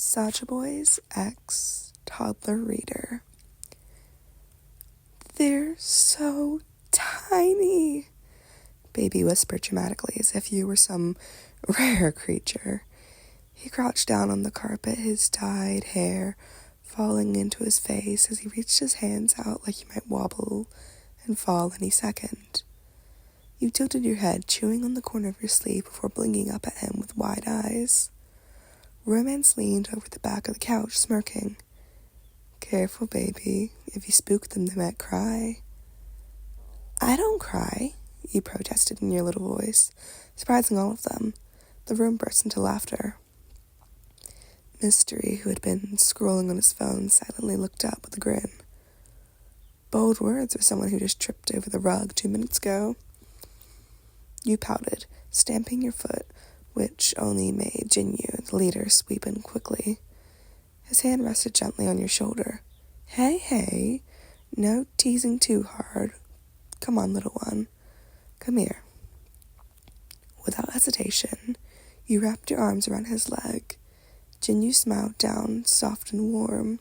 Saja Boy's ex-toddler reader. They're so tiny, Baby whispered dramatically as if you were some rare creature. He crouched down on the carpet, his dyed hair falling into his face as he reached his hands out like he might wobble and fall any second. You tilted your head, chewing on the corner of your sleeve before blinking up at him with wide eyes. Romance leaned over the back of the couch, smirking. Careful, baby. If you spook them, they might cry. I don't cry, you protested in your little voice, surprising all of them. The room burst into laughter. Mystery, who had been scrolling on his phone, silently looked up with a grin. Bold words for someone who just tripped over the rug 2 minutes ago. You pouted, stamping your foot, which only made Jinyu, the leader, sweep in quickly. His hand rested gently on your shoulder. Hey, no teasing too hard. Come on, little one. Come here. Without hesitation, you wrapped your arms around his leg. Jinyu smiled down, soft and warm,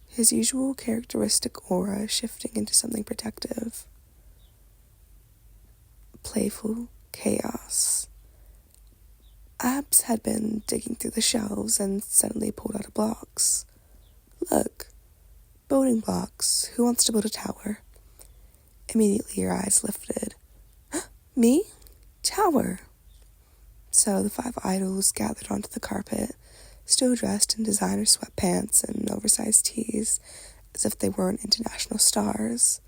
his usual characteristic aura shifting into something protective. Playful chaos. Abs had been digging through the shelves and suddenly pulled out a box. Look, building blocks. Who wants to build a tower? Immediately your eyes lifted. Me? Tower. So the 5 idols gathered onto the carpet, still dressed in designer sweatpants and oversized tees, as if they weren't international stars.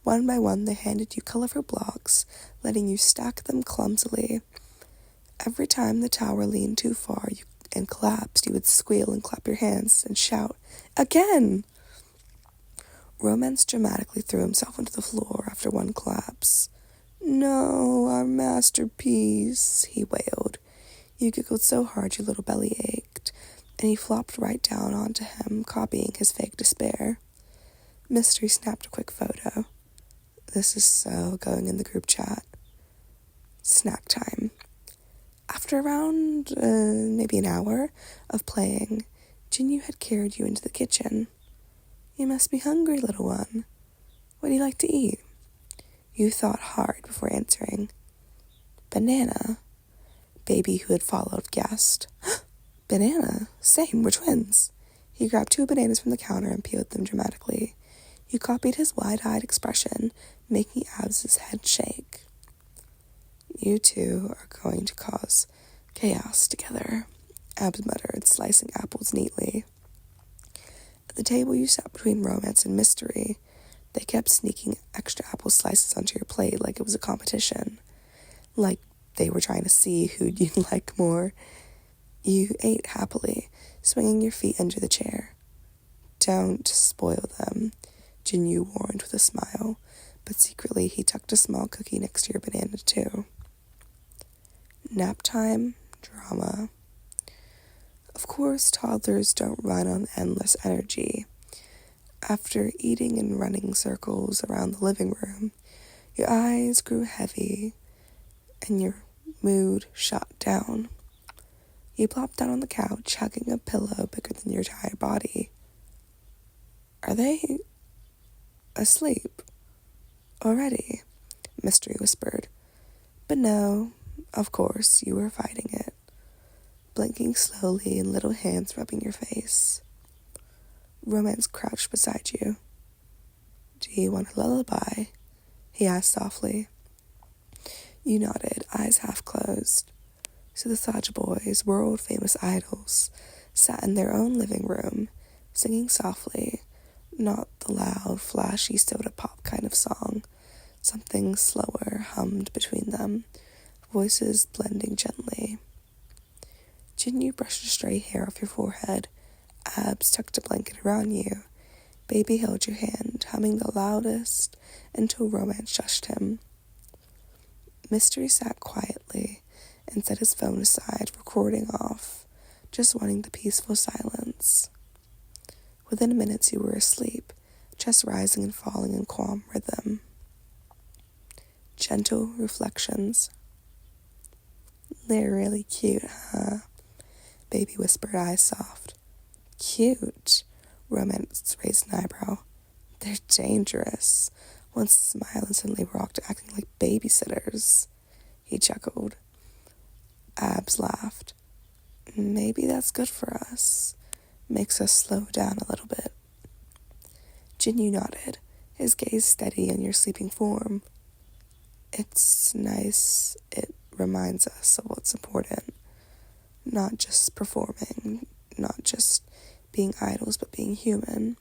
One by one, they handed you colorful blocks, letting you stack them clumsily. Every time the tower leaned too far and collapsed, you would squeal and clap your hands and shout, Again! Romance dramatically threw himself onto the floor after one collapse. No, our masterpiece, he wailed. You giggled so hard your little belly ached, and he flopped right down onto him, copying his fake despair. Mystery snapped a quick photo. This is so going in the group chat. Snack time. After around, maybe an hour of playing, Jinyu had carried you into the kitchen. You must be hungry, little one. What do you like to eat? You thought hard before answering. Banana. Baby, who had followed, gasped. Banana? Same, we're twins. He grabbed 2 bananas from the counter and peeled them dramatically. You copied his wide-eyed expression, making Abs' head shake. You two are going to cause chaos together, Abs muttered, slicing apples neatly. At the table you sat between Romance and Mystery, they kept sneaking extra apple slices onto your plate like it was a competition. Like they were trying to see who'd you like more. You ate happily, swinging your feet under the chair. Don't spoil them, Jinyu warned with a smile, but secretly he tucked a small cookie next to your banana too. Nap time, drama. Of course, toddlers don't run on endless energy. After eating and running circles around the living room, your eyes grew heavy and your mood shot down. You plopped down on the couch, hugging a pillow bigger than your entire body. Are they asleep already? Mystery whispered. But no, of course, you were fighting it, blinking slowly and little hands rubbing your face. Romance crouched beside you. Do you want a lullaby? He asked softly. You nodded, eyes half closed. So the Saja boys, world-famous idols, sat in their own living room, singing softly, not the loud, flashy soda pop kind of song. Something slower hummed between them, voices blending gently. Jinyu brushed a stray hair off your forehead. Abs tucked a blanket around you. Baby held your hand, humming the loudest, until Romance shushed him. Mystery sat quietly and set his phone aside, recording off, just wanting the peaceful silence. Within minutes you were asleep, chest rising and falling in calm rhythm. Gentle reflections. They're really cute, huh? Baby whispered, eyes soft. Cute. Romance raised an eyebrow. They're dangerous. One smile and suddenly we're all acting like babysitters. He chuckled. Abs laughed. Maybe that's good for us. Makes us slow down a little bit. Jinyu nodded, his gaze steady on your sleeping form. It's nice. It reminds us of what's important. Not just performing, not just being idols, but being human.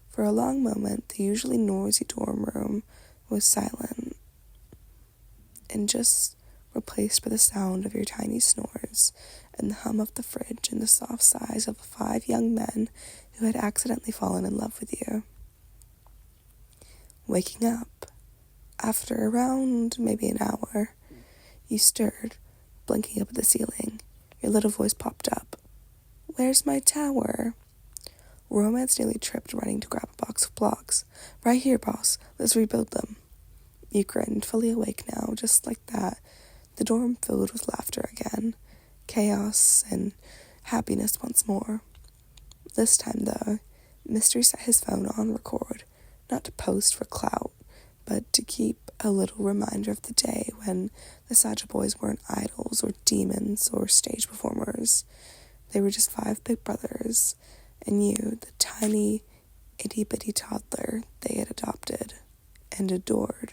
For a long moment, the usually noisy dorm room was silent and just replaced by the sound of your tiny snores and the hum of the fridge and the soft sighs of the 5 young men who had accidentally fallen in love with you. Waking up, after around maybe an hour, you stirred, blinking up at the ceiling. Your little voice popped up. Where's my tower? Romance nearly tripped running to grab a box of blocks. Right here, boss. Let's rebuild them. You grinned, fully awake now, just like that. The dorm filled with laughter again. Chaos and happiness once more. This time, though, Mystery set his phone on record, not to post for clout, but to keep a little reminder of the day when the Saja boys weren't idols or demons or stage performers. They were just 5 big brothers, and you, the tiny, itty-bitty toddler they had adopted and adored.